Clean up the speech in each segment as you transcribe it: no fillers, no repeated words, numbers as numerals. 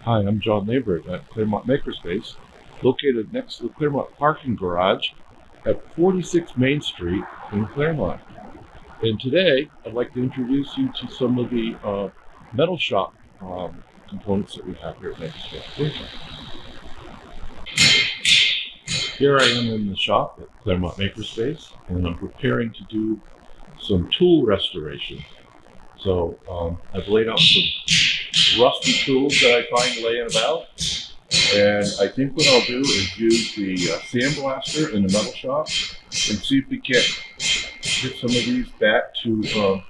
Hi, I'm John Lambert at Claremont Makerspace, located next to the Claremont parking garage at 46 Main Street in Claremont. And today, I'd like to introduce you to some of the metal shop components that we have here at Makerspace. Here I am in the shop at Claremont Makerspace, and I'm preparing to do some tool restoration. So I've laid out some rusty tools that I find laying about. And I think what I'll do is use the sandblaster in the metal shop and see if we can't get some of these back to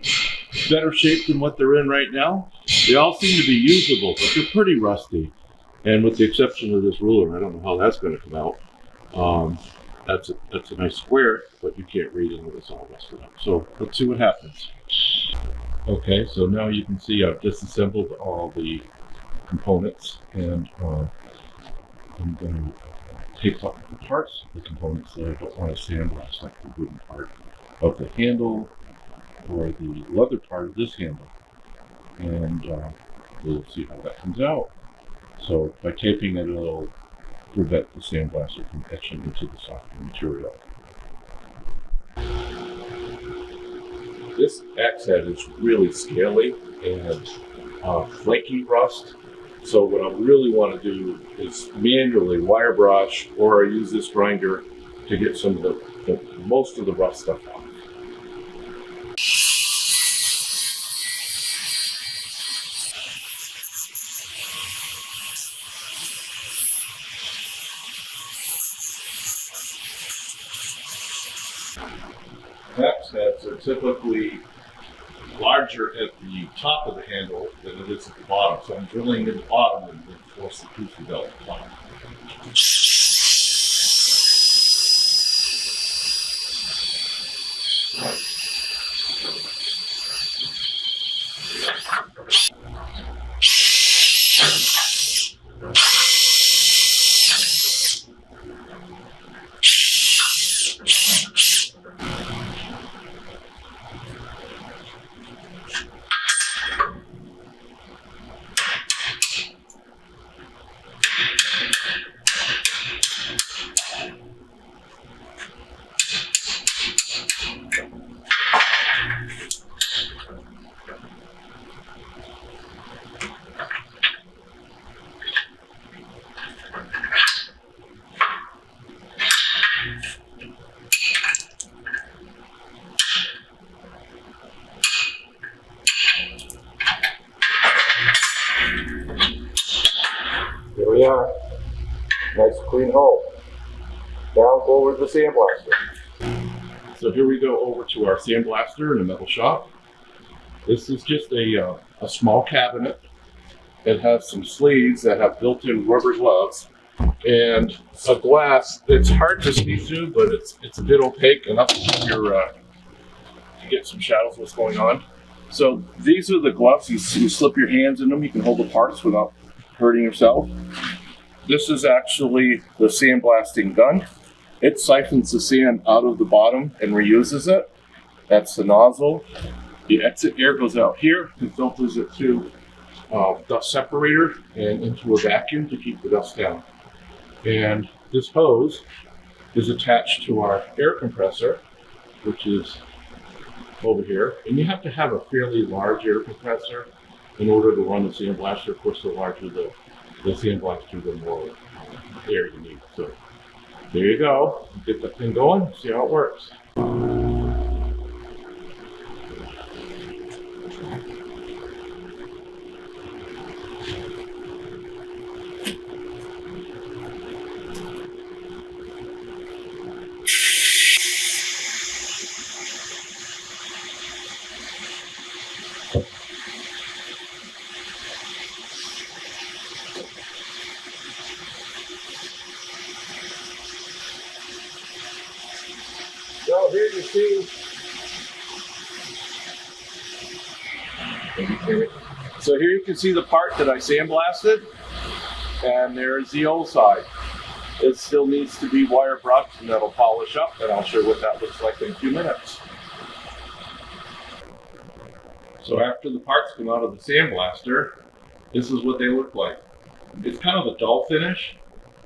better shape than what they're in right now. They all seem to be usable, but they're pretty rusty. And with the exception of this ruler, I don't know how that's going to come out. That's a nice square, but you can't read it when it's all rusted up. So let's see what happens. Okay, so now you can see I've disassembled all the components, and I'm going to take off the parts of the components that I don't want to sandblast, like the wooden part of the handle or the leather part of this handle. And we'll see how that comes out. So by taping it, it'll prevent the sandblaster from etching into the softer material. This axe head is really scaly and flaky rust. So what I really want to do is manually wire brush, or I use this grinder to get some of the most of the rough stuff off. Axe heads are typically larger at the top of the handle than it is at the bottom. So I'm drilling in the bottom and then force the tooth to go at the top. There we are. Nice clean hole. Now go over to the sandblaster. So here we go over to our sandblaster in the metal shop. This is just a small cabinet. It has some sleeves that have built-in rubber gloves and a glass. It's hard to see through, but it's a bit opaque enough to get some shadows of what's going on. So these are the gloves. You slip your hands in them. You can hold the parts without hurting yourself. This is actually the sandblasting gun. It siphons the sand out of the bottom and reuses it. That's the nozzle. The exit air goes out here and filters it to dust separator and into a vacuum to keep the dust down. And this hose is attached to our air compressor, which is over here. And you have to have a fairly large air compressor in order to run the sandblaster. Of course, the larger the sandblaster, the more air you need. So there you go. Get that thing going, see how it works. So here you see. So here you can see the part that I sandblasted, and there's the old side. It still needs to be wire brushed, and that'll polish up, and I'll show you what that looks like in a few minutes. So after the parts come out of the sandblaster, this is what they look like. It's kind of a dull finish,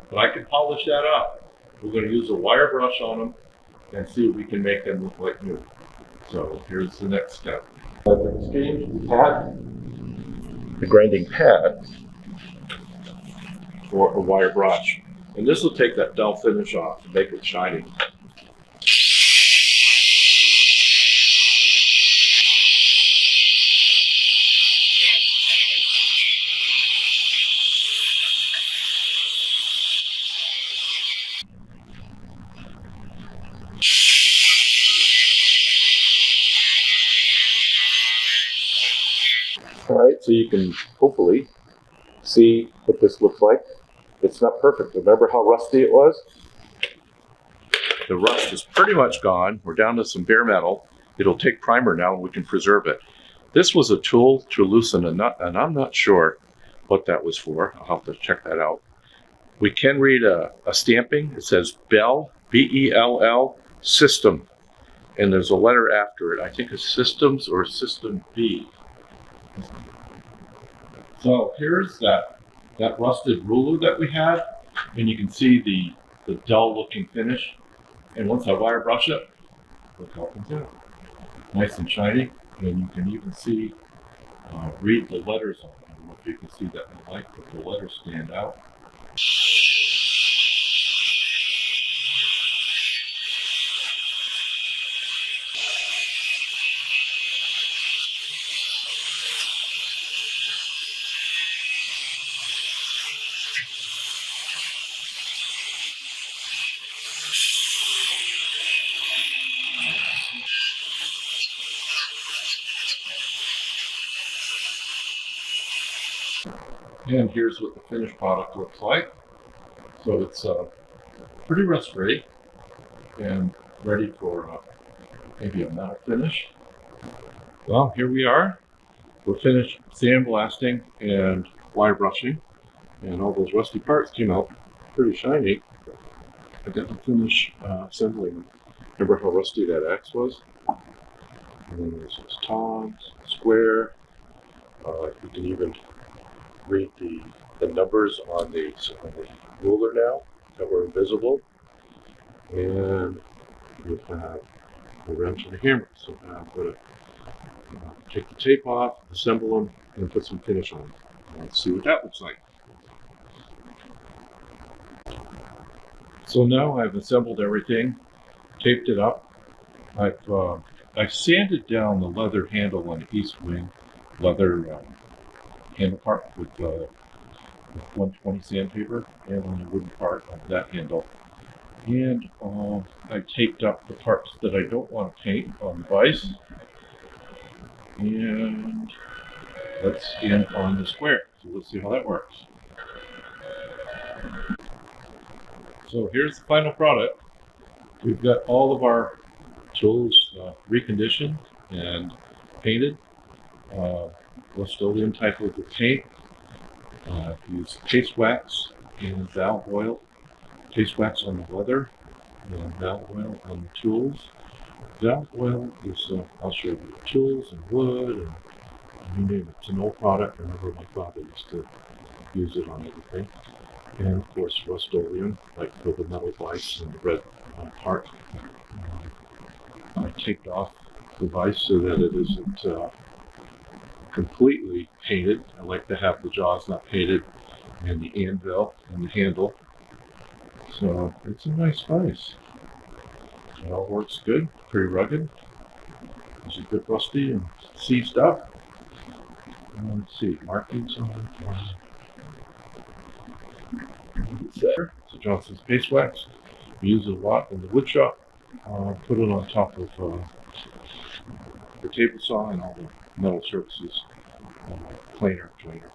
but I can polish that up. We're going to use a wire brush on them and see if we can make them look like new. So here's the next step. The exchange pad, the grinding pad for a wire brush. And this will take that dull finish off and make it shiny. All right, so you can hopefully see what this looks like. It's not perfect. Remember how rusty it was? The rust is pretty much gone. We're down to some bare metal. It'll take primer now and we can preserve it. This was a tool to loosen a nut, and I'm not sure what that was for. I'll have to check that out. We can read a stamping. It says Bell, B-E-L-L, System. And there's a letter after it. I think it's Systems or System B. So here's that rusted ruler that we had, and you can see the dull looking finish. And once I wire brush it, look how it comes out. Nice and shiny, and you can even see, read the letters on it. I don't know if you can see that in the light, but the letters stand out. And here's what the finished product looks like. So it's pretty rust free and ready for maybe a metal finish. Well, here we are. We're finished sandblasting and wire brushing, and all those rusty parts came out pretty shiny. I got to finish assembling them. Remember how rusty that axe was? And then there's those tongs, square. You can even read the numbers on the ruler now that were invisible. And we have a wrench and a hammer. So now I'm going to take the tape off, assemble them, and put some finish on them. Let's see what that looks like. So now I've assembled everything, taped it up. I've sanded down the leather handle on the east wing, leather handle part with 120 sandpaper, and on the wooden part of that handle. And I taped up the parts that I don't want to paint on the vise. And let's stamp on the square. So let's see how that works. So here's the final product. We've got all of our tools reconditioned and painted. Rust-Oleum type of paint. Use paste wax and valve oil. Paste wax on the leather and valve oil on the tools. Valve oil is, I'll show you, tools and wood and you name it. It's an old product. I remember my father used to use it on everything. And of course, Rust-Oleum, like for the metal vise and the red part. I taped off the vise so that it isn't completely painted. I like to have the jaws not painted, and the anvil and the handle. So it's a nice vise. It all works good, pretty rugged. It's a bit rusty and seized up. And let's see, markings on it. So Johnson's paste wax. We use it a lot in the wood shop. Put it on top of the table saw and all the metal surfaces. Planer, joiner.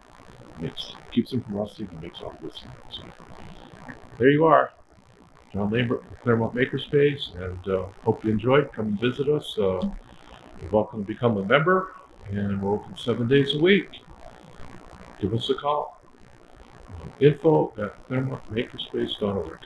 Keeps them from rusting and makes all this. So there you are. John Lambert with Claremont Makerspace, and hope you enjoyed. Come and visit us. You're welcome to become a member, and we're open 7 days a week. Give us a call. Info@ClaremontMakerspace.org.